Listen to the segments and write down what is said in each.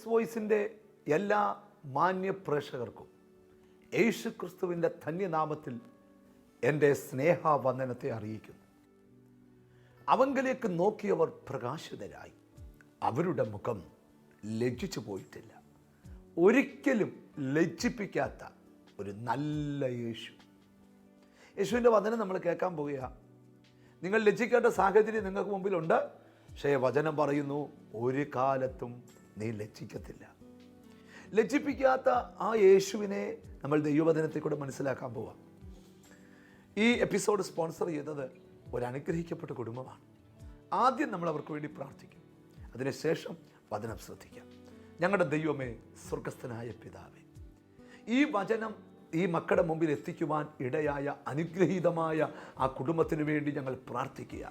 Jesus വോയിസിൻ്റെ എല്ലാ മാന്യ പ്രേക്ഷകർക്കും യേശു ക്രിസ്തുവിൻ്റെ ധന്യനാമത്തിൽ എൻ്റെ സ്നേഹവന്ദനത്തെ അറിയിക്കുന്നു. അവങ്കലേക്ക് നോക്കിയവർ പ്രകാശിതരായി, അവരുടെ മുഖം ലജ്ജിച്ചു പോയിട്ടില്ല. ഒരിക്കലും ലജ്ജിപ്പിക്കാത്ത ഒരു നല്ല യേശു. യേശുവിൻ്റെ വചനം നമ്മൾ കേൾക്കാൻ പോവുക. നിങ്ങൾ ലജ്ജിക്കേണ്ട സാഹചര്യം നിങ്ങൾക്ക് മുമ്പിലുണ്ട്, പക്ഷേ വചനം പറയുന്നു ഒരു കാലത്തും നീ ലജ്ജിക്കത്തില്ല. ലജ്ജിപ്പിക്കാത്ത ആ യേശുവിനെ നമ്മൾ ദൈവവചനത്തിൽ കൂടെ മനസ്സിലാക്കാൻ പോവാം. ഈ എപ്പിസോഡ് സ്പോൺസർ ചെയ്തത് ഒരു അനുഗ്രഹിക്കപ്പെട്ട കുടുംബമാണ്. ആദ്യം നമ്മൾ അവർക്ക് വേണ്ടി പ്രാർത്ഥിക്കും, അതിനുശേഷം വചനം ശ്രദ്ധിക്കാം. ഞങ്ങളുടെ ദൈവമേ, സ്വർഗസ്ഥനായ പിതാവേ, ഈ വചനം ഈ മക്കളുടെ മുമ്പിൽ എത്തിക്കുവാൻ ഇടയായ അനുഗ്രഹീതമായ ആ കുടുംബത്തിന് വേണ്ടി ഞങ്ങൾ പ്രാർത്ഥിക്കുക.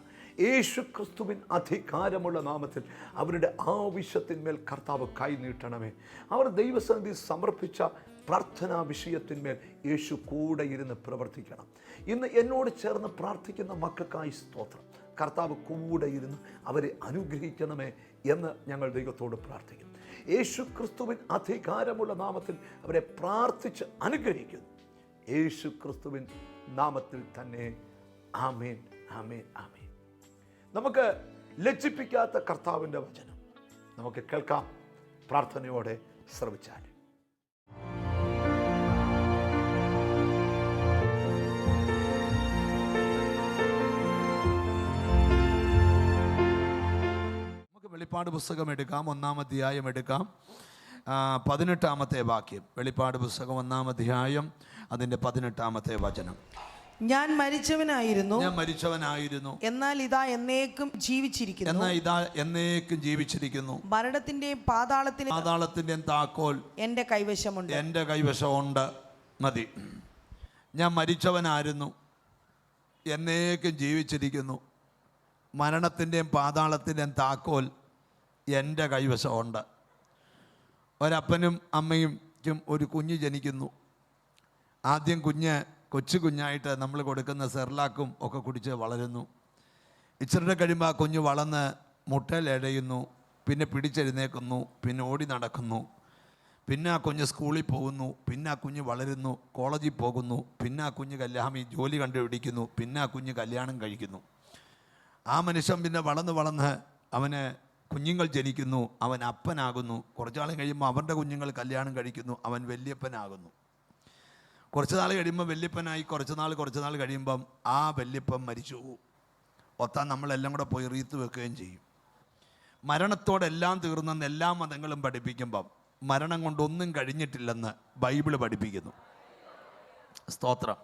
യേശു ക്രിസ്തുവിൻ അധികാരമുള്ള നാമത്തിൽ അവരുടെ ആവശ്യത്തിന്മേൽ കർത്താവ് കൈ നീട്ടണമേ. അവർ ദൈവസന്നിധി സമർപ്പിച്ച പ്രാർത്ഥനാ വിഷയത്തിന്മേൽ യേശു കൂടെ ഇരുന്ന് പ്രവർത്തിക്കണം. ഇന്ന് എന്നോട് ചേർന്ന് പ്രാർത്ഥിക്കുന്ന മക്കൾക്കായി സ്തോത്രം. കർത്താവ് കൂടെ ഇരുന്ന് അവരെ അനുഗ്രഹിക്കണമേ എന്ന് ഞങ്ങൾ ദൈവത്തോട് പ്രാർത്ഥിക്കുന്നു. യേശു ക്രിസ്തുവിൻ അധികാരമുള്ള നാമത്തിൽ അവരെ പ്രാർത്ഥിച്ച് അനുഗ്രഹിക്കുന്നു. യേശു ക്രിസ്തുവിൻ നാമത്തിൽ തന്നെ. ആമേൻ, ആമേൻ, ആമേൻ. നമുക്ക് ലജ്ജിപ്പിക്കാത്ത കർത്താവിൻ്റെ വചനം നമുക്ക് കേൾക്കാം. പ്രാർത്ഥനയോടെ ശ്രവിച്ചാൽ. വെളിപ്പാട് പുസ്തകം എടുക്കാം, 1-ാം അധ്യായം എടുക്കാം, 18-ാമത്തെ വാക്യം. വെളിപ്പാട് പുസ്തകം 1-ാം അധ്യായം അതിൻ്റെ 18-ാമത്തെ വചനം. ഞാൻ മരിച്ചവനായിരുന്നു, എന്നാൽ ഇതാ എന്നേക്കും ജീവിച്ചിരിക്കുന്നു. മരണത്തിന്റെയും പാതാളത്തിന്റെയും താക്കോൽ എന്റെ കൈവശമുണ്ട്. മതി. ഞാൻ മരിച്ചവനായിരുന്നു, എന്നേക്കും ജീവിച്ചിരിക്കുന്നു. മരണത്തിൻ്റെയും പാതാളത്തിൻ്റെയും താക്കോൽ എൻ്റെ കൈവശമുണ്ട്. ഒരപ്പനും അമ്മയ്ക്കും ഒരു കുഞ്ഞ് ജനിക്കുന്നു. ആദ്യം കൊച്ചു കുഞ്ഞായിട്ട് നമ്മൾ കൊടുക്കുന്ന സെർലാക്കും ഒക്കെ കുടിച്ച് വളരുന്നു. ഇച്ചിരി കഴിയുമ്പോൾ ആ കുഞ്ഞ് വളർന്ന് മുട്ടയിലടയുന്നു, പിന്നെ പിടിച്ചെഴുന്നേക്കുന്നു, പിന്നെ ഓടി നടക്കുന്നു. പിന്നെ ആ കുഞ്ഞ് സ്കൂളിൽ പോകുന്നു, പിന്നെ ആ കുഞ്ഞ് വളരുന്നു, കോളേജിൽ പോകുന്നു, പിന്നെ ആ കുഞ്ഞ് ജോലി കണ്ടുപിടിക്കുന്നു, പിന്നെ ആ കുഞ്ഞ് കല്യാണം കഴിക്കുന്നു. ആ മനുഷ്യൻ പിന്നെ വളർന്ന് അവന് കുഞ്ഞുങ്ങൾ ജനിക്കുന്നു, അവൻ അപ്പനാകുന്നു. കുറച്ചാൾ കഴിയുമ്പോൾ അവൻ്റെ കുഞ്ഞുങ്ങൾ കല്യാണം കഴിക്കുന്നു, അവൻ വല്യപ്പനാകുന്നു. കുറച്ച് നാൾ കഴിയുമ്പോൾ വല്യപ്പനായി. കുറച്ച് നാൾ കഴിയുമ്പം ആ വല്യപ്പൻ മരിച്ചു പോകും. ഒത്താൻ നമ്മളെല്ലാം കൂടെ പോയി റീത്ത് വെക്കുകയും ചെയ്യും. മരണത്തോടെല്ലാം തീർന്നെന്ന് എല്ലാ മതങ്ങളും പഠിപ്പിക്കുമ്പം മരണം കൊണ്ടൊന്നും കഴിഞ്ഞിട്ടില്ലെന്ന് ബൈബിള് പഠിപ്പിക്കുന്നു. സ്തോത്രം.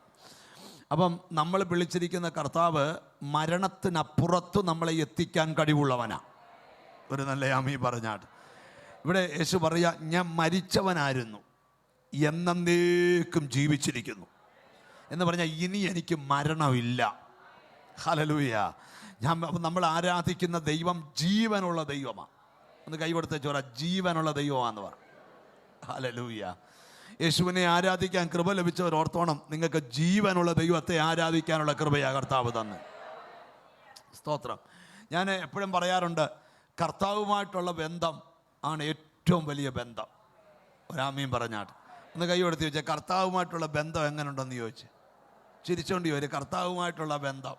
അപ്പം നമ്മൾ വിളിച്ചിരിക്കുന്ന കർത്താവ് മരണത്തിനപ്പുറത്ത് നമ്മളെ എത്തിക്കാൻ കഴിവുള്ളവനാ. ഒരു നല്ല ആമീൻ പറഞ്ഞാട്ട്. ഇവിടെ യേശു പറയാ, ഞാൻ മരിച്ചവനായിരുന്നു, എന്നേക്കും ജീവിച്ചിരിക്കുന്നു എന്ന് പറഞ്ഞാൽ ഇനി എനിക്ക് മരണമില്ല. ഹല്ലേലൂയ. നമ്മൾ ആരാധിക്കുന്ന ദൈവം ജീവനുള്ള ദൈവമാണ്. ഒന്ന് കൈകൊടുത്ത ചോറ, ജീവനുള്ള ദൈവമാണെന്ന് പറ. ഹല്ലേലൂയ. യേശുവിനെ ആരാധിക്കാൻ കൃപ ലഭിച്ചവർ ഓർത്തോണം, നിങ്ങൾക്ക് ജീവനുള്ള ദൈവത്തെ ആരാധിക്കാനുള്ള കൃപയാ കർത്താവ് തന്നെ. സ്തോത്രം. ഞാൻ എപ്പോഴും പറയാറുണ്ട്, കർത്താവുമായിട്ടുള്ള ബന്ധം ആണ് ഏറ്റവും വലിയ ബന്ധം. ഒരാമീൻ പറഞ്ഞാട്ട്. ഒന്ന് കൈ കൊടുത്ത് ചോദിച്ചാൽ കർത്താവുമായിട്ടുള്ള ബന്ധം എങ്ങനെയുണ്ടെന്ന് ചോദിച്ച് ചിരിച്ചോണ്ടി വരും. കർത്താവുമായിട്ടുള്ള ബന്ധം,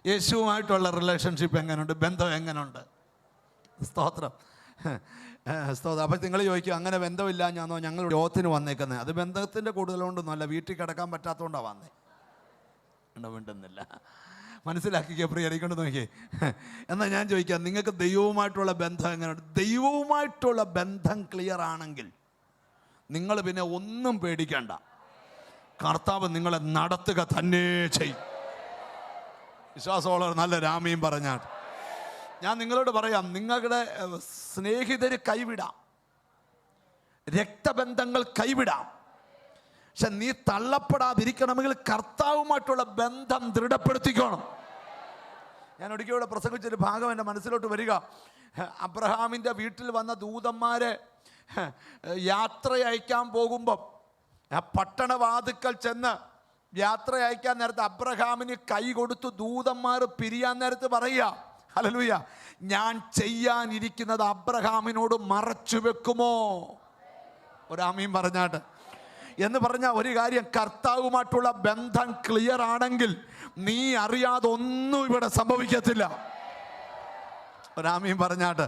യേശുവുമായിട്ടുള്ള റിലേഷൻഷിപ്പ് എങ്ങനെയുണ്ട്, ബന്ധം എങ്ങനെയുണ്ട്? സ്തോത്രം. അപ്പോൾ നിങ്ങൾ ചോദിക്കും, അങ്ങനെ ബന്ധമില്ല ഞാനോ ഞങ്ങൾ യോഗത്തിന് വന്നേക്കുന്നത്? അത് ബന്ധത്തിൻ്റെ കൂടുതലുകൊണ്ടൊന്നുമല്ല, വീട്ടിൽ കിടക്കാൻ പറ്റാത്തതുകൊണ്ടാണ് വന്നേ. വേണ്ടുന്നില്ല, മനസ്സിലാക്കിക്കോ പ്രിയരിക്കൊണ്ട് നോക്കിയേ. എന്നാൽ ഞാൻ ചോദിക്കാം, നിങ്ങൾക്ക് ദൈവവുമായിട്ടുള്ള ബന്ധം എങ്ങനെയുണ്ട്? ദൈവവുമായിട്ടുള്ള ബന്ധം ക്ലിയർ ആണെങ്കിൽ നിങ്ങൾ പിന്നെ ഒന്നും പേടിക്കേണ്ട. കർത്താവ് നിങ്ങളെ നടത്തുക തന്നെ ചെയ്യും. വിശ്വാസമുള്ള നല്ല രാമയും പറഞ്ഞാട്ട് ഞാൻ നിങ്ങളോട് പറയാം, നിങ്ങളുടെ സ്നേഹിതര് കൈവിടാം, രക്തബന്ധങ്ങൾ കൈവിടാം, പക്ഷെ നീ തള്ളപ്പെടാതിരിക്കണമെങ്കിൽ കർത്താവുമായിട്ടുള്ള ബന്ധം ദൃഢപ്പെടുത്തിക്കോണം. ഞാൻ ഒരിക്കലും പ്രസംഗിച്ചൊരു ഭാഗം എൻ്റെ മനസ്സിലോട്ട് വരിക. അബ്രഹാമിൻ്റെ വീട്ടിൽ വന്ന ദൂതന്മാരെ യാത്ര അയക്കാൻ പോകുമ്പം പട്ടണവാതുക്കൽ ചെന്ന് യാത്ര അയക്കാൻ നേരത്ത് അബ്രഹാമിന് കൈ കൊടുത്ത് ദൂതന്മാർ പിരിയാൻ നേരത്ത് പറയുക, ഹല്ലേലൂയ. ഞാൻ ചെയ്യാനിരിക്കുന്നത് അബ്രഹാമിനോട് മറച്ചു വെക്കുമോ? ഒരാമീൻ പറഞ്ഞാട്ട്. എന്ന് പറഞ്ഞ ഒരു കാര്യം, കർത്താവുമായിട്ടുള്ള ബന്ധം ക്ലിയർ ആണെങ്കിൽ നീ അറിയാതെ ഒന്നും ഇവിടെ സംഭവിക്കത്തില്ല. ഒരാമീൻ പറഞ്ഞാട്ട്.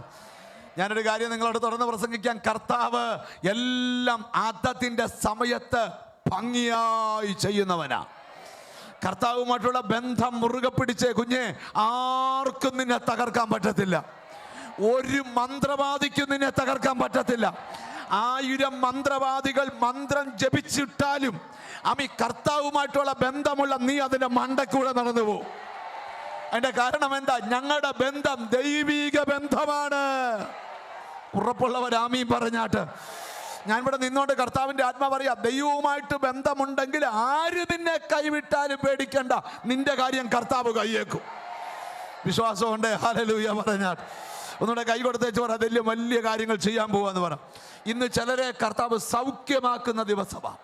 ഞാനൊരു കാര്യം നിങ്ങളോട് തുറന്ന് പ്രസംഗിക്കാൻ, കർത്താവ് എല്ലാം അതതിൻ്റെ സമയത്ത് ഭംഗിയായി ചെയ്യുന്നവനാ. കർത്താവുമായിട്ടുള്ള ബന്ധം മുറുകെ പിടിച്ചേ കുഞ്ഞെ, ആർക്കും നിന്നെ തകർക്കാൻ പറ്റത്തില്ല. ഒരു മന്ത്രവാദിക്കും നിന്നെ തകർക്കാൻ പറ്റത്തില്ല. 1000 മന്ത്രവാദികൾ മന്ത്രം ജപിച്ചിട്ടാലും കർത്താവുമായിട്ടുള്ള ബന്ധമുള്ള നീ അതിന്റെ മണ്ടക്കൂടെ നടന്നു പോകും. അതിന്റെ കാരണം എന്താ? ഞങ്ങളുടെ ബന്ധം ദൈവിക ബന്ധമാണ്. ഉറപ്പുള്ളവർ ആമീൻ പറഞ്ഞാട്ട്. ഞാൻ ഇവിടെ നിന്നോണ്ട് കർത്താവിന്റെ ആത്മാ പറയാ, ദൈവവുമായിട്ട് ബന്ധമുണ്ടെങ്കിൽ ആര് നിന്നെ കൈവിട്ടാലും പേടിക്കണ്ട, നിന്റെ കാര്യം കർത്താവ് കൈയേക്കും. വിശ്വാസമുണ്ട്? ഹല്ലേലൂയ പറഞ്ഞാട്ട്. ഒന്നുകൂടെ കൈ കൊടുത്തേച്ച് പറ, അതെല്ലാം വലിയ കാര്യങ്ങൾ ചെയ്യാൻ പോവാന്ന് പറ. ഇന്ന് ചിലരെ കർത്താവ് സൗഖ്യമാക്കുന്ന ദിവസമാണ്,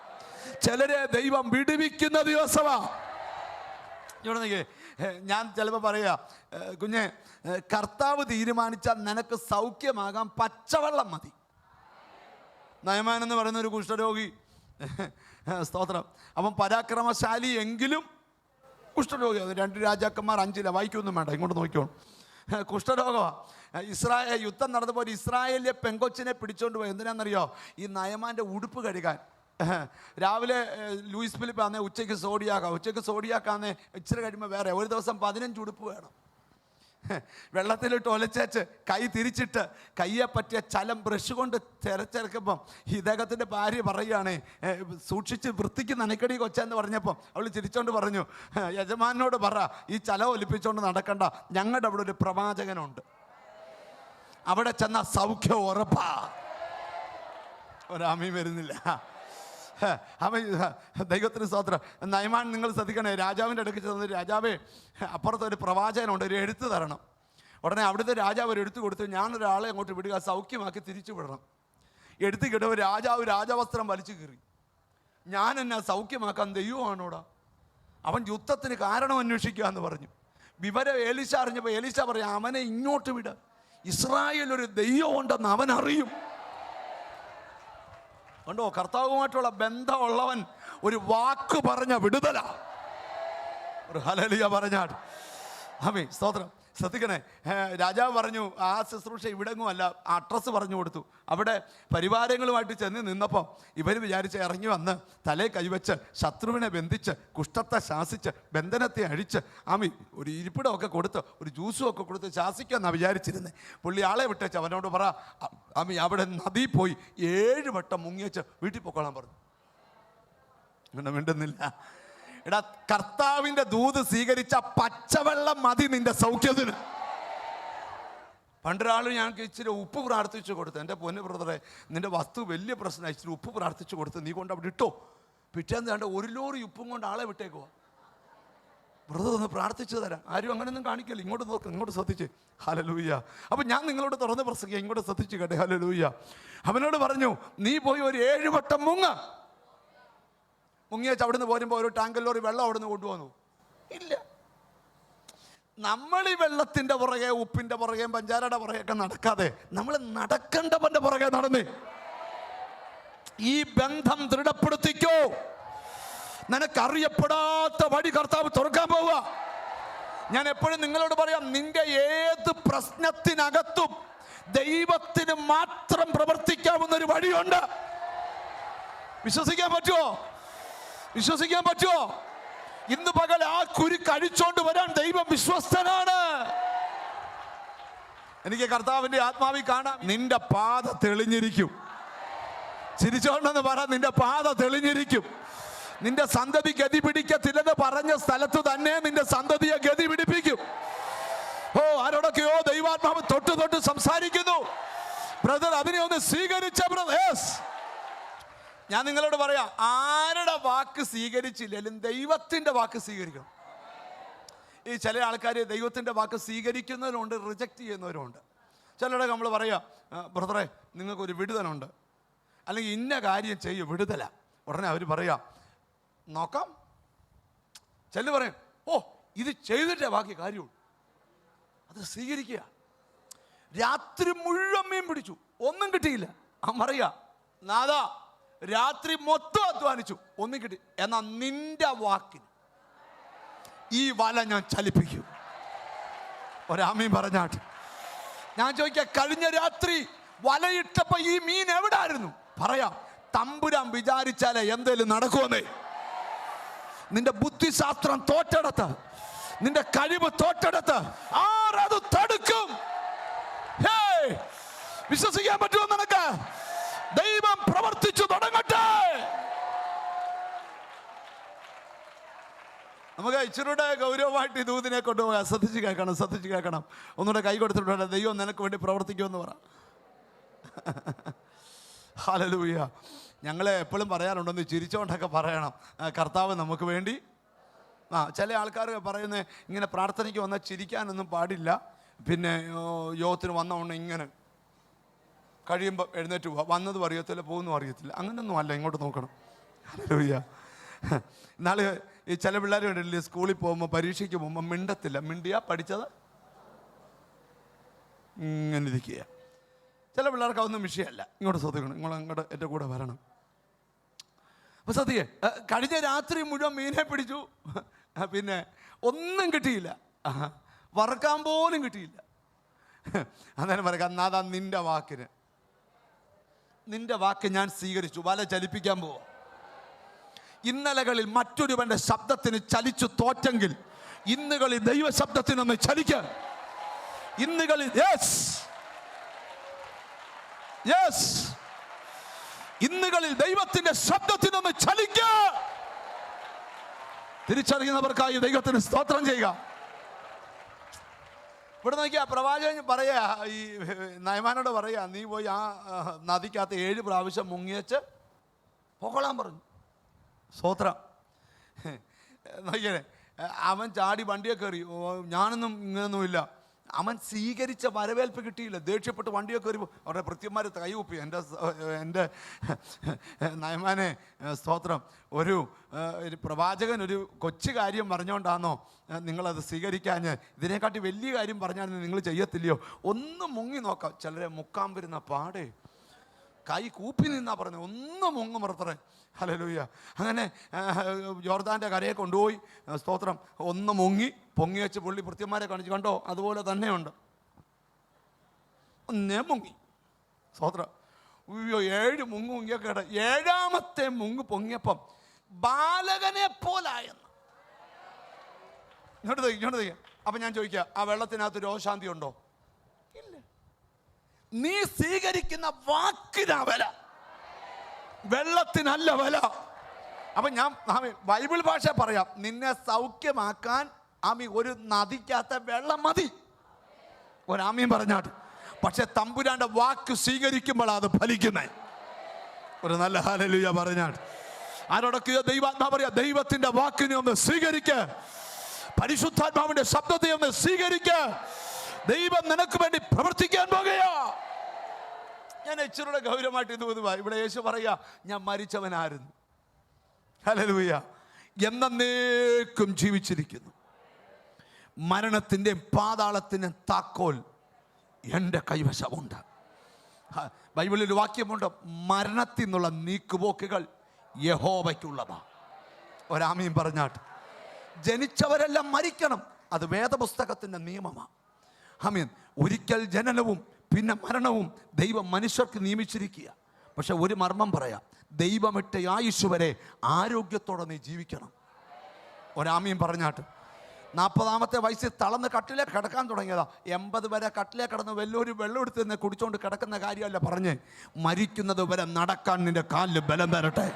ചിലരെ ദൈവം വിടുവിക്കുന്ന ദിവസമാണ്. ഇവിടെ നിൽക്കേ, ഞാൻ ചിലപ്പോൾ പറയാ, കുഞ്ഞെ, കർത്താവ് തീരുമാനിച്ചാൽ നിനക്ക് സൗഖ്യമാകാൻ പച്ചവെള്ളം മതി. നയമാൻ എന്ന് പറയുന്ന ഒരു കുഷ്ഠരോഗി, സ്തോത്രം, അവൻ പരാക്രമശാലി എങ്കിലും കുഷ്ഠരോഗി. 2 രാജാക്കന്മാർ 5 വായിക്കൊന്നും വേണ്ട, ഇങ്ങോട്ട് നോക്കിക്കോണം. കുഷ്ഠരോഗമാണ്. യുദ്ധം നടന്നപ്പോൾ ഇസ്രായേലിലെ പെങ്കൊച്ചിനെ പിടിച്ചോണ്ട് പോയി. എന്തിനാണെന്നറിയോ? ഈ നയമാൻ്റെ ഉടുപ്പ് കഴുകാൻ. രാവിലെ ലൂയിസ് ഫിലിപ്പ് ആന്നേ ഉച്ചയ്ക്ക് സോഡിയാക്കാന്നേ ഇച്ചിരി കഴിയുമ്പോൾ വേറെ. ഒരു ദിവസം 15 ഉടുപ്പ് വേണം. വെള്ളത്തിലിട്ട് ഒലച്ചേച്ച് കൈ തിരിച്ചിട്ട് കയ്യെ പറ്റിയ ചലം ബ്രഷ് കൊണ്ട് തിരച്ചെടുക്കുമ്പം ഇദ്ദേഹത്തിൻ്റെ ഭാര്യ പറയുകയാണ്, സൂക്ഷിച്ച് വൃത്തിക്ക് നനക്കടി കൊച്ചെന്ന് പറഞ്ഞപ്പം അവൾ ചിരിച്ചോണ്ട് പറഞ്ഞു, യജമാനോട് പറ ഈ ചലം ഒലിപ്പിച്ചോണ്ട് നടക്കണ്ട, ഞങ്ങളുടെ അവിടെ ഒരു പ്രവാചകനുണ്ട്, അവിടെ ചെന്ന സൗഖ്യം ഉറപ്പാ. ഒരാമീൻ വരുന്നില്ല. അവൻ ദൈവത്തിന് സ്തോത്രം. നയമാൻ നിങ്ങൾ ശ്രദ്ധിക്കണേ, രാജാവിൻ്റെ അടുക്ക് ചെന്ന്, രാജാവേ അപ്പുറത്തൊരു പ്രവാചകനുണ്ട്, ഒരു എഴുത്ത് തരണം. ഉടനെ അവിടുത്തെ രാജാവ് ഒരു എഴുത്ത് കൊടുത്തു, ഞാനൊരാളെ അങ്ങോട്ട് വിടുക, സൗഖ്യമാക്കി തിരിച്ചു വിടണം. എടുത്ത് കിട്ടുമ്പോൾ രാജാവ് രാജവസ്ത്രം വലിച്ചു കീറി. ഞാൻ എന്നെ സൗഖ്യമാക്കാൻ ദൈവമാണോടാ? അവൻ യുദ്ധത്തിന് കാരണം അന്വേഷിക്കുക എന്ന് പറഞ്ഞു. വിവരം ഏലീശ അറിഞ്ഞപ്പോൾ ഏലീശ പറയാം, അവനെ ഇങ്ങോട്ട് വിട, ഇസ്രായേൽ ഒരു ദൈവമുണ്ടെന്ന് അവൻ അറിയും. കണ്ടോ, കർത്താവുമായിട്ടുള്ള ബന്ധമുള്ളവൻ ഒരു വാക്ക് പറഞ്ഞ വിടുതല. ഒരു ഹല്ലേലൂയ പറഞ്ഞാൽ ആമേൻ, സ്തോത്രം. ശ്രദ്ധിക്കണേ, രാജാവ് പറഞ്ഞു ആ ശുശ്രൂഷ ഇവിടെങ്ങും അല്ല, അഡ്രസ്സ് പറഞ്ഞു കൊടുത്തു. അവിടെ പരിവാരങ്ങളുമായിട്ട് ചെന്ന് നിന്നപ്പോൾ ഇവർ വിചാരിച്ച് ഇറങ്ങി വന്ന് തലേ കൈവച്ച് ശത്രുവിനെ ബന്ധിച്ച് കുഷ്ഠത്തെ ശാസിച്ച് ബന്ധനത്തെ അഴിച്ച് ഒരു ഇരിപ്പിടമൊക്കെ കൊടുത്ത് ഒരു ജ്യൂസും ഒക്കെ കൊടുത്ത് ശാസിക്കാമെന്നാണ് വിചാരിച്ചിരുന്നത്. പുള്ളി ആളെ വിട്ടേച്ച് അവനോട് പറ, അവിടെ നദി പോയി 7 വട്ടം മുങ്ങിയച്ച് വീട്ടിൽ പൊക്കോളാൻ പറഞ്ഞു. അങ്ങനെ മിണ്ടുന്നില്ല. എടാ, കർത്താവിന്റെ ദൂത് സ്വീകരിച്ച പച്ചവെള്ളം മതി നിന്റെ സൗഖ്യത്തിന്. പണ്ടൊരാളും ഞങ്ങൾക്ക് ഇച്ചിരി ഉപ്പ് പ്രാർത്ഥിച്ചു കൊടുത്തു. എൻ്റെ പൊന്നു ബ്രദറെ, നിന്റെ വസ്തു വലിയ പ്രശ്നമായി, ഇച്ചിരി ഉപ്പ് പ്രാർത്ഥിച്ചു കൊടുത്ത് നീ കൊണ്ട് അവിടെ ഇട്ടോ. പിറ്റേന്ന് കണ്ട 1 ലോറി ഉപ്പും കൊണ്ട് ആളെ വിട്ടേക്കുവാ. ബ്രദർ ഒന്ന് പ്രാർത്ഥിച്ചു തരാം. ആരും അങ്ങനെയൊന്നും കാണിക്കില്ല. ഇങ്ങോട്ട് നോക്ക്, ഇങ്ങോട്ട് ശ്രദ്ധിച്ച്. ഹല്ലേലൂയ. അപ്പം ഞാൻ നിങ്ങളോട് തുറന്ന് പ്രസംഗിക്കാം, ഇങ്ങോട്ട് ശ്രദ്ധിച്ച് കേട്ടെ. ഹല്ലേലൂയ. അവനോട് പറഞ്ഞു, നീ പോയി ഒരു 7 വട്ടം മുങ്ങിയച്ച് അവിടുന്ന് പോരുമ്പോൾ ഒരു ടാങ്കർ ലോറി വെള്ളം അവിടുന്ന് കൊണ്ടുവന്നു. ഇല്ല. നമ്മൾ ഈ വെള്ളത്തിൻ്റെ പുറകെ, ഉപ്പിൻ്റെ പുറകെ, പഞ്ചാരയുടെ പുറകെയൊക്കെ നടക്കാതെ നമ്മൾ നടക്കേണ്ടവൻ്റെ പുറകെ നടന്നേ. ഈ ബന്ധം ദൃഢപ്പെടുത്തിക്കോ. നിനക്കറിയപ്പെടാത്ത വഴി കർത്താവ് തുറക്കാൻ പോവുക. ഞാൻ എപ്പോഴും നിങ്ങളോട് പറയാം, നിന്റെ ഏത് പ്രശ്നത്തിനകത്തും ദൈവത്തിന് മാത്രം പ്രവർത്തിക്കാവുന്ന ഒരു വഴിയുണ്ട്. വിശ്വസിക്കാൻ പറ്റുമോ? വിശ്വസിക്കാൻ പറ്റുമോ? ഇന്ന് പകൽ ആ കുരുക്ക് അഴിച്ചോണ്ട് വരാൻ ദൈവം വിശ്വസ്തനാണ്. എനിക്ക് കർത്താവിന്റെ ആത്മാവിൽ കാണാം, നിന്റെ പാത തെളിഞ്ഞിരിക്കും. ചിരിച്ചോണ്ടെന്ന് പറ, നിന്റെ പാത തെളിഞ്ഞിരിക്കും. നിന്റെ സന്തതി ഗതി പിടിക്കത്തില്ലെന്ന് പറഞ്ഞ സ്ഥലത്ത് തന്നെ നിന്റെ സന്തതിയെ ഗതി പിടിപ്പിക്കും. ഓ, ആരോടൊക്കെയോ ദൈവാത്മാവ് തൊട്ട് സംസാരിക്കുന്നു. ബ്രദർ, അതിനെ ഒന്ന് സ്വീകരിച്ച ബ്രദർ. ഞാൻ നിങ്ങളോട് പറയാം, ആരുടെ വാക്ക് സ്വീകരിച്ചില്ലെങ്കിലും ദൈവത്തിൻ്റെ വാക്ക് സ്വീകരിക്കണം. ഈ ചില ആൾക്കാർ ദൈവത്തിൻ്റെ വാക്ക് സ്വീകരിക്കുന്നവരുണ്ട്, റിജക്റ്റ് ചെയ്യുന്നവരുണ്ട്. ചിലരുടെ നമ്മൾ പറയാം, ബ്രദറെ നിങ്ങൾക്കൊരു വിടുതലുണ്ട്, അല്ലെങ്കിൽ ഇന്ന കാര്യം ചെയ്യും, വിടുതല. ഉടനെ അവർ പറയാം, നോക്കാം. ചില പറയും, ഓ ഇത് ചെയ്തിട്ടേ ബാക്കി കാര്യമുള്ളൂ. അത് സ്വീകരിക്കുക. രാത്രി മുഴുവൻ മീൻ പിടിച്ചു, ഒന്നും കിട്ടിയില്ല. അവൻ പറയാ, നാഥാ രാത്രി മൊത്തം അധ്വാനിച്ചു, ഒന്നും കിട്ടി. എന്നാൽ നിന്റെ വാക്കിന് ഈ വല ഞാൻ ചലിപ്പിക്കും. ഒരാമീൻ പറഞ്ഞാട്ട്. ഞാൻ ചോദിക്കാം, കഴിഞ്ഞ രാത്രി വലയിട്ടപ്പോ ഈ മീൻ എവിടെ ആയിരുന്നു? പറയാം, തമ്പുരാൻ വിചാരിച്ചാലേ എന്തേലും നടക്കുമെന്നേ. നിന്റെ ബുദ്ധിശാസ്ത്രം തോറ്റെടുത്ത്, നിന്റെ കഴിവ് തോറ്റെടുത്ത് ആരത് തടുക്കും? വിശ്വസിക്കാൻ പറ്റുമോ നിനക്ക്? ദൈവം പ്രവർത്തിച്ചു തുടങ്ങട്ടെ. നമുക്ക് ഇച്ചിരൂടെ ഗൗരവമായിട്ട് ഈ ദൂതിനെ കൊണ്ടുപോകാം. ശ്രദ്ധിച്ച് കേൾക്കണം, ശ്രദ്ധിച്ച് കേൾക്കണം. ഒന്നുകൂടെ കൈ കൊടുത്തിട്ടുണ്ട്, ദൈവം നിനക്ക് വേണ്ടി പ്രവർത്തിക്കുമെന്ന് പറ. ഹല്ലേലൂയ. ഞങ്ങളെ എപ്പോഴും പറയാറുണ്ടെന്ന് ചിരിച്ചോണ്ടൊക്കെ പറയണം, കർത്താവ് നമുക്ക് വേണ്ടി. ചില ആൾക്കാർ പറയുന്നത് ഇങ്ങനെ പ്രാർത്ഥനയ്ക്ക് വന്നാൽ ചിരിക്കാനൊന്നും പാടില്ല, പിന്നെ യോഗത്തിന് വന്നവണ്ണം ഇങ്ങനെ കഴിയുമ്പോൾ എഴുന്നേറ്റ് പോവാം, വന്നതും അറിയത്തില്ല പോകുന്നതും അറിയത്തില്ല. അങ്ങനെയൊന്നും അല്ല, ഇങ്ങോട്ട് നോക്കണം. ഹല്ലേലൂയ. നാളെ ഈ ചില പിള്ളേർ കണ്ടില്ലേ, സ്കൂളിൽ പോകുമ്പോൾ പരീക്ഷയ്ക്ക് പോകുമ്പോൾ മിണ്ടത്തില്ല, മിണ്ടിയാ പഠിച്ചത് ഇങ്ങനെ ഇരിക്കുക. ചില പിള്ളേർക്ക് അതൊന്നും വിഷയമല്ല. ഇങ്ങോട്ട് ശ്രദ്ധിക്കണം, ഇങ്ങോട്ട് എൻ്റെ കൂടെ വരണം. അപ്പോൾ ശ്രദ്ധിക്കേ, കഴിഞ്ഞ രാത്രി മുഴുവൻ മീനെ പിടിച്ചു, പിന്നെ ഒന്നും കിട്ടിയില്ല, വറക്കാൻ പോലും കിട്ടിയില്ല. അന്നേരം പറയാം, നാഥാ നിന്റെ വാക്ക് ഞാൻ സ്വീകരിച്ചു, വല ചലിപ്പിക്കാൻ പോവാ. ഇന്നലകളിൽ മറ്റൊരുവന്റെ ശബ്ദത്തിന് ചലിച്ചു തോറ്റെങ്കിൽ ഇന്നുകളിൽ ദൈവ ശബ്ദത്തിനൊന്ന് ചലിക്കാൻ. ഇന്നുകളിൽ ഇന്നുകളിൽ ദൈവത്തിന്റെ ശബ്ദത്തിനൊന്ന് ചലിക്കുക. തിരിച്ചറിയുന്നവർക്കായി ദൈവത്തിന് സ്തോത്രം ചെയ്യുക. ഇവിടെ നോക്കിയാ പ്രവാചകൻ പറയാ, ഈ നയമാനോട് പറയാ, നീ പോയി ആ നദിക്കകത്ത് 7 പ്രാവശ്യം മുങ്ങിയച്ച് പൊക്കോളാൻ പറഞ്ഞു. സ്തോത്രം. നോക്കിയേ, അവൻ ചാടി വണ്ടിയെ കയറി. ഞാനൊന്നും ഇങ്ങനൊന്നുമില്ല. അവൻ സ്വീകരിച്ച വരവേൽപ്പ് കിട്ടിയില്ല. ദേഷ്യപ്പെട്ട് വണ്ടിയെ കയറി. അവരുടെ ഭൃത്യന്മാർ കൈകുപ്പി. എൻ്റെ നയമാനെ സ്തോത്രം. ഒരു പ്രവാചകൻ ഒരു കൊച്ചു കാര്യം പറഞ്ഞുകൊണ്ടാണോ നിങ്ങളത് സ്വീകരിക്കാഞ്ഞ്? ഇതിനെക്കാട്ടി വലിയ കാര്യം പറഞ്ഞാൽ നിങ്ങൾ ചെയ്യത്തില്ലയോ? ഒന്ന് മുങ്ങി നോക്കാം. ചിലരെ മുക്കാൻ വരുന്ന പാടേ കൈ കൂപ്പി നിന്നാ പറഞ്ഞത്, ഒന്ന് മുങ്ങും പുറത്തറേ. ഹല്ലേലൂയ. അങ്ങനെ യോർദാൻ്റെ കരയെ കൊണ്ടുപോയി, സ്തോത്രം, ഒന്ന് മുങ്ങി പൊങ്ങി വെച്ച് പുള്ളി ഭൃത്യന്മാരെ കാണിച്ചു. കണ്ടോ, അതുപോലെ തന്നെയുണ്ട്. ഒന്നേ മുങ്ങി, സ്തോത്രം. 7 മുങ്ങിയൊക്കെ കേട്ട 7ാമത്തെ മുങ്ങ് പൊങ്ങിയപ്പം ബാലകനെ പോലായെന്ന്. ഇങ്ങോട്ട് തയ്ക്കുക. അപ്പം ഞാൻ ചോദിക്കുക, ആ വെള്ളത്തിനകത്ത് രോഗശാന്തി ഉണ്ടോ? ഇല്ല. നീ സ്വീകരിക്കുന്ന വാക്കിനാ വില, വെള്ളത്തിനല്ല വില. അപ്പം ഞാൻ ബൈബിൾ ഭാഷ പറയാം, നിന്നെ സൗഖ്യമാക്കാൻ ഒരു നദിക്കകത്ത വെള്ളം മതി. ഒരാമീൻ പറഞ്ഞാട്ട്. പക്ഷെ തമ്പുരാന്റെ വാക്ക് സ്വീകരിക്കുമ്പോൾ അത് ഫലിക്കുന്നേ. ഒരു നല്ല ഹല്ലേലൂയ പറഞ്ഞാട്ട്. ആരോടൊക്കെ ദൈവാത്മാ പറയാ, ദൈവത്തിന്റെ വാക്കിനെ ഒന്ന് സ്വീകരിക്ക, പരിശുദ്ധാത്മാവിന്റെ ശബ്ദത്തെ ഒന്ന് സ്വീകരിക്ക. ദൈവം നിനക്ക് വേണ്ടി പ്രവർത്തിക്കാൻ പോകുകയാ. ഞാൻ ഇച്ചിരൂടെ ഗൗരവമായിട്ട് ഇത് പൊതുവാ. ഇവിടെ യേശു പറയാ, ഞാൻ മരിച്ചവനായിരുന്നു, ഹല്ലേലൂയ, എന്നേക്കും ജീവിച്ചിരിക്കുന്നു. മരണത്തിൻ്റെയും പാതാളത്തിൻ്റെയും താക്കോൽ എൻ്റെ കൈവശമുണ്ട്. ബൈബിളിൽ ഒരു വാക്യമുണ്ട്, മരണത്തിൽ നിന്നുള്ള നീക്കുപോക്കുകൾ യഹോവയ്ക്കുള്ളതാ. ഒരാമീൻ പറഞ്ഞാട്ട്. ജനിച്ചവരെല്ലാം മരിക്കണം, അത് വേദപുസ്തകത്തിൻ്റെ നിയമമാണ്. ആമീൻ. ഒരിക്കൽ ജനനവും പിന്നെ മരണവും ദൈവം മനുഷ്യർക്ക് നിയമിച്ചിരിക്കുക. പക്ഷെ ഒരു മർമ്മം പറയാം, ദൈവമിട്ട ആയുസ് വരെ ആരോഗ്യത്തോടെ നീ ജീവിക്കണം. ഒരാമീൻ പറഞ്ഞാട്ട്. 40ാമത്തെ വയസ്സിൽ തളർന്ന് കട്ടിലേ കിടക്കാൻ തുടങ്ങിയതാ. 80 വരെ കട്ടിലേ കിടന്ന് വല്ലൊരു വെള്ളം എടുത്ത് തന്നെ കുടിച്ചോണ്ട് കിടക്കുന്ന കാര്യമല്ല പറഞ്ഞ്, മരിക്കുന്നത് വരെ നടക്കാൻ നിന്റെ കാലിൽ ബലം തരട്ടെ.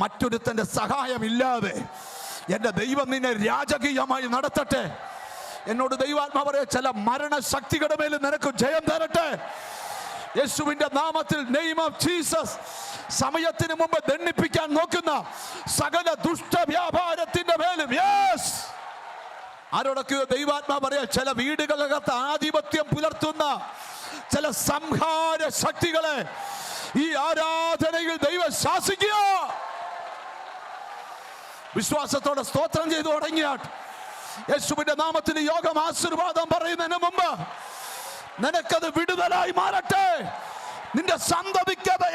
മറ്റൊരുത്തൻ്റെ സഹായമില്ലാതെ എൻ്റെ ദൈവം നിന്നെ രാജകീയമായി നടത്തട്ടെ. എന്നോട് ദൈവാത്മാ പറയാ, ചില മരണശക്തികളുടെ മേൽ നിനക്ക് ജയം തരട്ടെ യേശുവിന്റെ നാമത്തിൽ. Name of Jesus. സമയത്തിന് മുമ്പ് ദണ്ഡിപ്പിക്കാൻ നോക്കുന്ന സകല ദുഷ്ടവ്യാപാരത്തിന്റെ മേലും യെസ്. ആരോടൊക്കെയോ ദൈവാത്മാ പറയാ, ചില വീടുകളിലകത്ത് ആധിപത്യം പുലർത്തുന്ന ചില സംഹാര ശക്തികളെ ഈ ആരാധനയിൽ ദൈവം ശാസിക്കുക. വിശ്വാസത്തോടെ സ്തോത്രം ചെയ്തു തുടങ്ങിയാട്ട്. യേശുവിന്റെ നാമത്തിൽ യോഗം ആശീർവാദം പറയുന്നതിന് മുമ്പ് നിനക്കത് വിടുതലായി മാറട്ടെ. നിന്റെ സന്തതിക്കത്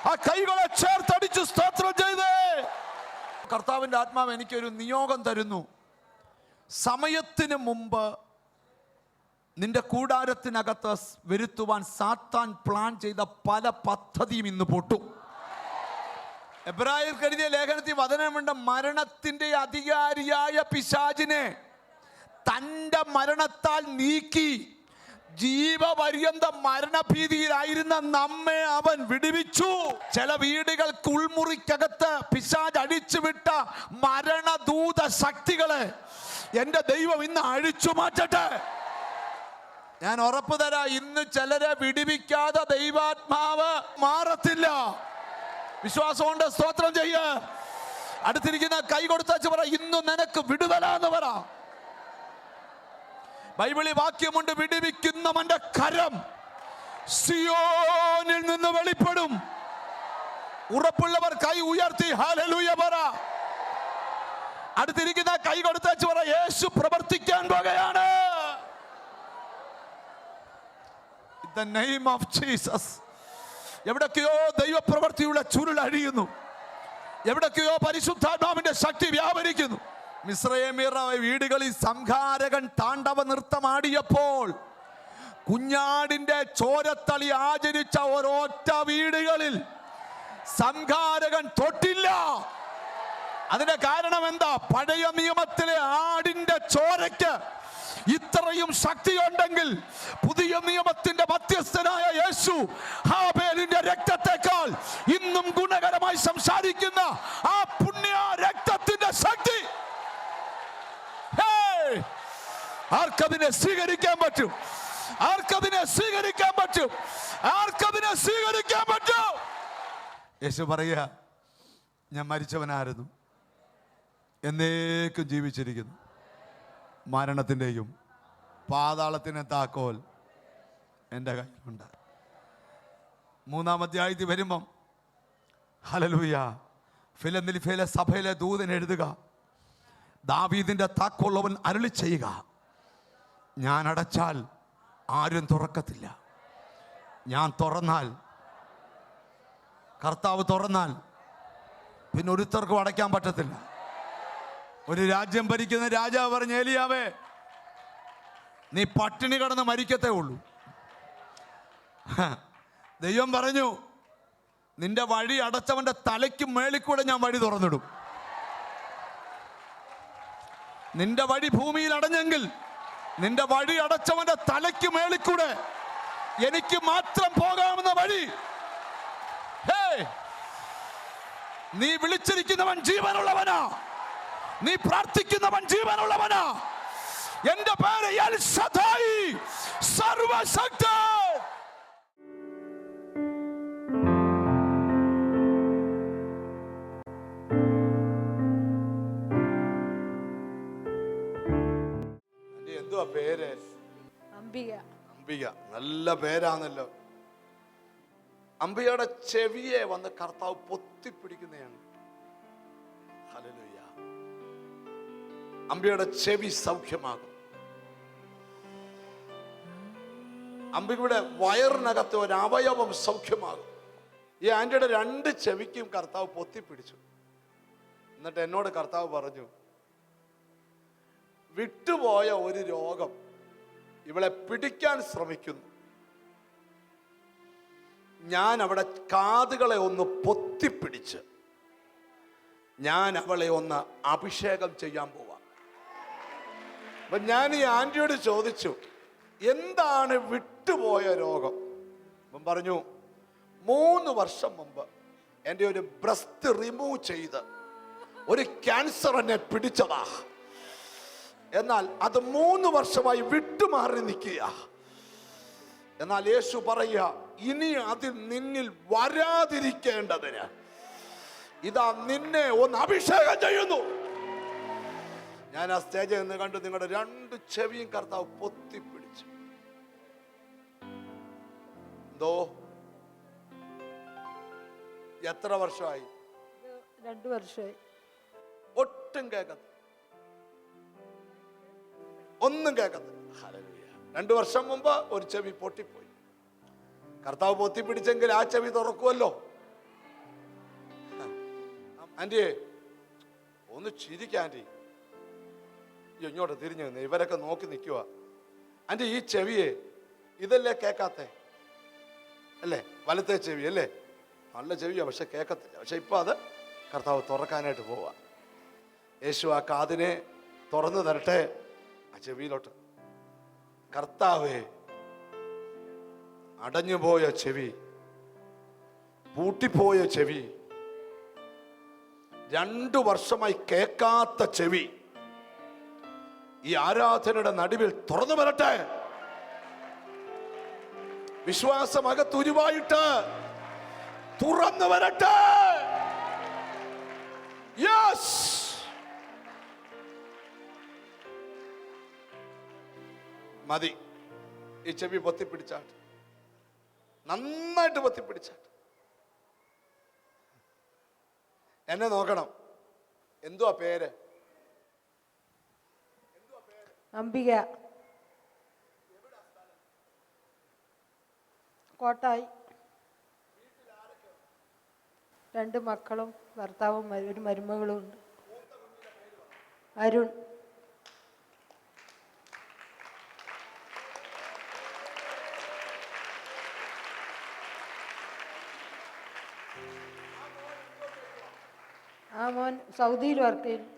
ആ കൈകളെ ചേർത്തടിച്ച് സ്തോത്രം ചെയ്തേ. കർത്താവിന്റെ ആത്മാവ് എനിക്കൊരു നിയോഗം തരുന്നു. സമയത്തിന് മുമ്പ് നിന്റെ കൂടാരത്തിനകത്ത് വരുത്തുവാൻ സാത്താൻ പ്ലാൻ ചെയ്ത പല പദ്ധതിയും ഇന്ന് പൊട്ടും. എബ്രായർക്ക് എഴുതിയ ലേഖനത്തിൽ വചനമുണ്ട്, മരണത്തിന്റെ അധികാരിയായ പിശാചിനെ തന്റെ മരണത്താൽ നീക്കി ജീവപര്യന്ത മരണഭീതിയിലായിരുന്ന നമ്മെ അവൻ വിടുവിച്ചു. ചില വീടുകൾക്ക് ഉൾമുറിക്കകത്ത് പിശാച് അടിച്ചുവിട്ട മരണദൂത ശക്തികളെ എന്റെ ദൈവം ഇന്ന് അഴിച്ചു മാറ്റട്ടെ. ഞാൻ ഉറപ്പു തരാം, ഇന്ന് ചിലരെ വിടുവിക്കാതെ ദൈവാത്മാവ് മാറത്തില്ല. വിശ്വാസം കൊണ്ട് സ്തോത്രം ചെയ്യ. അടുത്തിരിക്കുന്ന കൈ കൊടുത്താച്ച് പറ, ഇന്ന് നിനക്ക് വിടുതലാന്ന് പറ. ബൈബിളിൽ വാക്യമുണ്ട്, വിടുവിക്കുന്നവന്റെ കരം സിയോനിൽ നിന്ന് വെളിപ്പെടും. ഉറപ്പുള്ളവർ കൈ ഉയർത്തി ഹല്ലേലൂയ പറ. അടുത്തിരിക്കുന്ന കൈ കൊടുത്താച്ച് പറ, യേശു പ്രവർത്തിക്കാൻ പോകുകയാണ്. In the name of Jesus. എവിടൊക്കെയോ ദൈവപ്രവൃത്തിയുള്ള ചുരുൾ അഴിയുന്നു. എവിടൊക്കെയോ പരിശുദ്ധാത്മാവിന്റെ ശക്തി വ്യാപരിക്കുന്നു. മിസ്രയീമ്യരുടെ വീടുകളിൽ സംഹാരകൻ താണ്ഡവ നൃത്തമാടിയപ്പോൾ കുഞ്ഞാടിന്റെ ചോരത്തളി ആചരിച്ച ഒരൊറ്റ വീടുകളിൽ സംഹാരകൻ തൊട്ടില്ല. അതിന്റെ കാരണം എന്താ? പഴയ നിയമത്തിലെ ആടിന്റെ ചോരയ്ക്ക് ഇത്രയും ശക്തിയുണ്ടെങ്കിൽ പുതിയ നിയമത്തിന്റെ മധ്യസ്ഥനായ യേശു ഹാബേലിന്റെ രക്തത്തെക്കാൾ ഇന്നും ഗുണകരമായി സംസാരിക്കുന്ന ആ പുണ്യ രക്തത്തിന്റെ ശക്തി ആർക്കതിനെ സ്വീകരിക്കാൻ പറ്റും? ആർക്കതിനെ സ്വീകരിക്കാൻ പറ്റും? ആർക്കതിനെ സ്വീകരിക്കാൻ പറ്റും? യേശു പറയുക, ഞാൻ മരിച്ചവനായിരുന്നു, എന്നേക്കും ജീവിച്ചിരിക്കുന്നു. മരണത്തിൻ്റെയും പാതാളത്തിൻ്റെ താക്കോൽ എൻ്റെ കയ്യിലുണ്ട്. 3-ാം അധ്യായത്തിൽ വരുമ്പം ഹല്ലേലൂയ, ഫിലദെൽഫിയയിലെ സഭയിലെ ദൂതൻ എഴുതുക, ദാവീദിന്റെ താക്കോലവൻ അരുളി ചെയ്യുക, ഞാൻ അടച്ചാൽ ആരും തുറക്കത്തില്ല, ഞാൻ തുറന്നാൽ, കർത്താവ് തുറന്നാൽ പിന്നെ ഒരുത്തർക്കും അടയ്ക്കാൻ പറ്റത്തില്ല. ഒരു രാജ്യം ഭരിക്കുന്ന രാജാവ് പറഞ്ഞ, ഏലിയാവേ നീ പട്ടിണി കിടന്ന് മരിക്കത്തേ ഉള്ളൂ. ദൈവം പറഞ്ഞു, നിന്റെ വഴി അടച്ചവന്റെ തലയ്ക്ക് മേളിക്കൂടെ ഞാൻ വഴി തുറന്നിടും. നിന്റെ വഴി ഭൂമിയിൽ അടഞ്ഞെങ്കിൽ നിന്റെ വഴി അടച്ചവന്റെ തലയ്ക്ക് മേളിക്കൂടെ എനിക്ക് മാത്രം പോകാവുന്ന വഴി. നീ വിളിച്ചിരിക്കുന്നവൻ ജീവനുള്ളവനാ, നീ പ്രാർത്ഥിക്കുന്നവൻ ജീവനുള്ളവനാ. എന്റെ പേര് എൽ ശദ്ദായി, സർവശക്തൻ. എന്തുവാ പേര്? അംബിക. അംബിക, നല്ല പേരാണല്ലോ. അംബികയുടെ ചെവിയെ വന്ന് കർത്താവ് പൊത്തിപ്പിടിക്കുന്നതാണ്. ഹല്ലേലൂയ. അംബികയുടെ ചെവി സൗഖ്യമാകും. അംബികയുടെ വയറിനകത്ത് ഒരു അവയവം സൗഖ്യമാകും. ഈ ആന്റിയുടെ 2 ചെവിക്കും കർത്താവ് പൊത്തിപ്പിടിച്ചു. എന്നിട്ട് എന്നോട് കർത്താവ് പറഞ്ഞു, വിട്ടുപോയ ഒരു രോഗം ഇവളെ പിടിക്കാൻ ശ്രമിക്കുന്നു. ഞാൻ അവിടെ കാതുകളെ ഒന്ന് പൊത്തിപ്പിടിച്ച് ഞാൻ അവളെ ഒന്ന് അഭിഷേകം ചെയ്യാൻ പോവാ. അപ്പൊ ഞാൻ ഈ ആന്റിയോട് ചോദിച്ചു, എന്താണ് വിട്ടുപോയ രോഗം? അപ്പം പറഞ്ഞു, 3 വർഷം മുമ്പ് എൻ്റെ ഒരു ബ്രസ്റ്റ് റിമൂവ് ചെയ്ത് ഒരു ക്യാൻസർ എന്നെ പിടിച്ചതാ. എന്നാൽ അത് 3 വർഷമായി വിട്ടുമാറി നിൽക്കുക. എന്നാൽ യേശു പറയുക, ഇനി അതിൽ നിന്നിൽ വരാതിരിക്കേണ്ടതിന് ഇതാ നിന്നെ ഒന്ന് അഭിഷേകം ചെയ്യുന്നു. ഞാൻ ആ സ്റ്റേജിൽ നിന്ന് കണ്ടു, നിങ്ങളുടെ 2 ചെവിയും കർത്താവ് പൊത്തിപ്പിടിച്ചു. എന്തോ എത്ര വർഷമായി? 2 വർഷമായി. ഒട്ടും കേൾക്കത്തില്ല. ഒന്നും കേൾക്കത്തില്ല. ഹല്ലേലൂയ. 2 വർഷം മുമ്പ് ഒരു ചെവി പൊട്ടിപ്പോയി. കർത്താവ് പൊത്തിപ്പിടിച്ചെങ്കിൽ ആ ചെവി തുറക്കുമല്ലോ. ആന്റിയെ ഒന്ന് ചിരിക്കുക ആന്റി. ഇങ്ങോട്ട് തിരിഞ്ഞു നിന്ന് ഇവരൊക്കെ നോക്കി നിൽക്കുക. ആന്റി, ഈ ചെവിയെ ഇതല്ലേ കേൾക്കാത്തെ അല്ലേ? വലത്തെ ചെവി അല്ലേ? നല്ല ചെവിയാ, പക്ഷെ കേൾക്കത്തില്ല. പക്ഷെ ഇപ്പൊ അത് കർത്താവ് തുറക്കാനായിട്ട് പോവാ. യേശു ആ കാതിനെ തുറന്നു തരട്ടെ, ആ ചെവിയിലോട്ട്. കർത്താവേ, അടഞ്ഞുപോയ ചെവി, പൂട്ടിപ്പോയ ചെവി, 2 വർഷമായി കേൾക്കാത്ത ചെവി ഈ ആരാധനയുടെ നടുവിൽ തുറന്നു വരട്ടെ. വിശ്വാസം അകത്തുരുവായിട്ട് തുറന്നു വരട്ടെ. യെസ്, മതി. ഈ ചെവി പൊത്തിപ്പിടിച്ചാട്ട്, നന്നായിട്ട് പൊത്തിപ്പിടിച്ചാട്ട്. എന്നെ നോക്കണം. എന്തുവാ പേര്? അംബിക, കോട്ടായി. 2 മക്കളും ഭർത്താവും ഒരു മരുമകളും ഉണ്ട്. അരുൺ. ആ മോൻ സൗദിയിൽ വർക്ക് ചെയ്യുന്നു.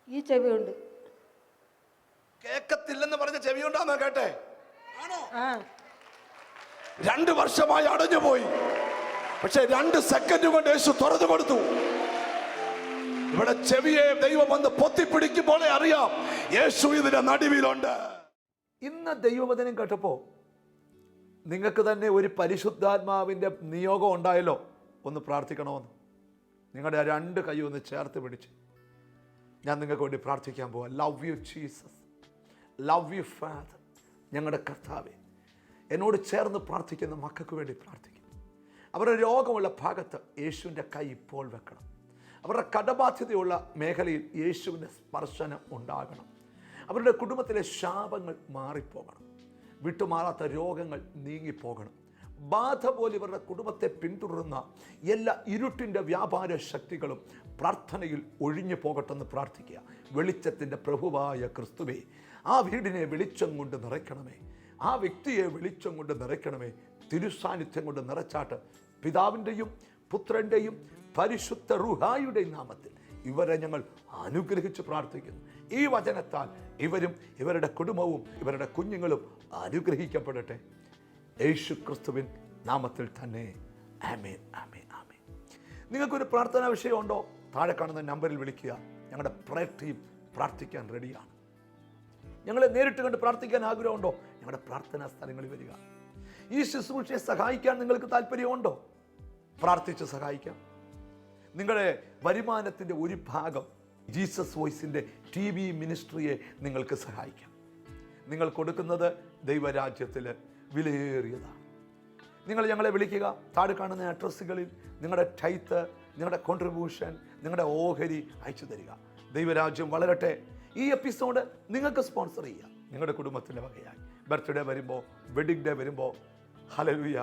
ഈ ചെവി ഉണ്ട്. കേക്കത്തില്ലെന്ന് പറഞ്ഞ ചെവി ഉണ്ടാന്നോ കേട്ടെ? ആ 2 വർഷമായി അടഞ്ഞുപോയി, പക്ഷെ 2 സെക്കൻഡ് കൊണ്ട് യേശു തുറന്നു കൊടുത്തു. ഇവിടെ ചെവിയെ ദൈവം വന്ന് പൊത്തിപ്പിടിക്കുമ്പോൾ അറിയാം യേശു ഇതിന്റെ നടുവിലുണ്ട്. ഇന്ന് ദൈവവചനം കേട്ടപ്പോ നിങ്ങൾക്ക് തന്നെ ഒരു പരിശുദ്ധാത്മാവിന്റെ നിയോഗം ഉണ്ടായല്ലോ, ഒന്ന് പ്രാർത്ഥിക്കണമെന്ന്. നിങ്ങളുടെ 2 കൈ ഒന്ന് ചേർത്ത് പിടിച്ച് ഞാൻ നിങ്ങൾക്ക് വേണ്ടി പ്രാർത്ഥിക്കാൻ പോവാം. Love you Jesus, love you father. ഞങ്ങളുടെ കർത്താവേ, എന്നോട് ചേർന്ന് പ്രാർത്ഥിക്കുന്ന മക്കൾക്ക് വേണ്ടി പ്രാർത്ഥിക്കും. അവരുടെ രോഗമുള്ള ഭാഗത്ത് യേശുവിൻ്റെ കൈ ഇപ്പോൾ വെക്കണം. അവരുടെ കടബാധ്യതയുള്ള മേഖലയിൽ യേശുവിൻ്റെ സ്പർശനം ഉണ്ടാകണം. അവരുടെ കുടുംബത്തിലെ ശാപങ്ങൾ മാറിപ്പോകണം. വിട്ടുമാറാത്ത രോഗങ്ങൾ നീങ്ങിപ്പോകണം. ബാധ പോലെ ഇവരുടെ കുടുംബത്തെ പിന്തുടരുന്ന എല്ലാ ഇരുട്ടിൻ്റെ വ്യാപാര ശക്തികളും പ്രാർത്ഥനയിൽ ഒഴിഞ്ഞു പോകട്ടെന്ന് പ്രാർത്ഥിക്കുക. വെളിച്ചത്തിൻ്റെ പ്രഭുവായ ക്രിസ്തുവേ, ആ വീടിനെ വെളിച്ചം കൊണ്ട് നിറയ്ക്കണമേ. ആ വ്യക്തിയെ വെളിച്ചം കൊണ്ട് നിറയ്ക്കണമേ. തിരുസാന്നിധ്യം കൊണ്ട് നിറച്ചാട്ട് പിതാവിൻ്റെയും പുത്രൻ്റെയും പരിശുദ്ധ റൂഹായുടെയും നാമത്തിൽ ഇവരെ ഞങ്ങൾ അനുഗ്രഹിച്ച് പ്രാർത്ഥിക്കുന്നു. ഈ വചനത്താൽ ഇവരും ഇവരുടെ കുടുംബവും ഇവരുടെ കുഞ്ഞുങ്ങളും അനുഗ്രഹിക്കപ്പെടട്ടെ. യേശു ക്രിസ്തുവിൻ നാമത്തിൽ തന്നെ. ആമേൻ, ആമേൻ, ആമേൻ. നിങ്ങൾക്കൊരു പ്രാർത്ഥനാ വിഷയമുണ്ടോ? താഴെ കാണുന്ന നമ്പറിൽ വിളിക്കുക. ഞങ്ങളുടെ പ്രയർ ടീം പ്രാർത്ഥിക്കാൻ റെഡിയാണ്. ഞങ്ങളെ നേരിട്ട് കണ്ട് പ്രാർത്ഥിക്കാൻ ആഗ്രഹമുണ്ടോ? ഞങ്ങളുടെ പ്രാർത്ഥനാ സ്ഥലങ്ങളിൽ വരിക. ഈ ശുശ്രൂഷയെ സഹായിക്കാൻ നിങ്ങൾക്ക് താല്പര്യമുണ്ടോ? പ്രാർത്ഥിച്ച് സഹായിക്കാം. നിങ്ങളുടെ വരുമാനത്തിൻ്റെ ഒരു ഭാഗം ജീസസ് വോയിസിൻ്റെ TV മിനിസ്ട്രിയെ നിങ്ങൾക്ക് സഹായിക്കാം. നിങ്ങൾ കൊടുക്കുന്നത് ദൈവരാജ്യത്തിൽ വിലയേറിയതാണ്. നിങ്ങൾ ഞങ്ങളെ വിളിക്കുക. താഴെ കാണുന്ന അഡ്രസ്സുകളിൽ നിങ്ങളുടെ ടൈത്ത്, നിങ്ങളുടെ കോൺട്രിബ്യൂഷൻ, നിങ്ങളുടെ ഓഹരി അയച്ചു തരിക. ദൈവരാജ്യം വളരട്ടെ. ഈ എപ്പിസോഡ് നിങ്ങൾക്ക് സ്പോൺസർ ചെയ്യാം. നിങ്ങളുടെ കുടുംബത്തിൻ്റെ വകയായി ബർത്ത്ഡേ വരുമ്പോൾ, വെഡിങ് ഡേ വരുമ്പോൾ, ഹല്ലേലൂയ,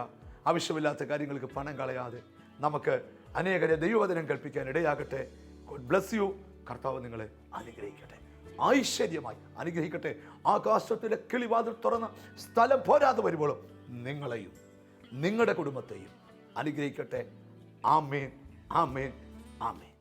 ആവശ്യമില്ലാത്ത കാര്യങ്ങൾക്ക് പണം കളയാതെ നമുക്ക് അനേകരെ ദൈവവചനം കൽപ്പിക്കാൻ ഇടയാകട്ടെ. God bless you. കർത്താവ് നിങ്ങളെ അനുഗ്രഹിക്കട്ടെ, ഐശ്വര്യമായി അനുഗ്രഹിക്കട്ടെ. ആകാശത്തിലെ കിളിവാതിൽ തുറന്ന് സ്ഥലം പോരാതെ വരുമ്പോഴും നിങ്ങളെയും നിങ്ങളുടെ കുടുംബത്തെയും അനുഗ്രഹിക്കട്ടെ. ആമേൻ, ആമേൻ, ആമേൻ.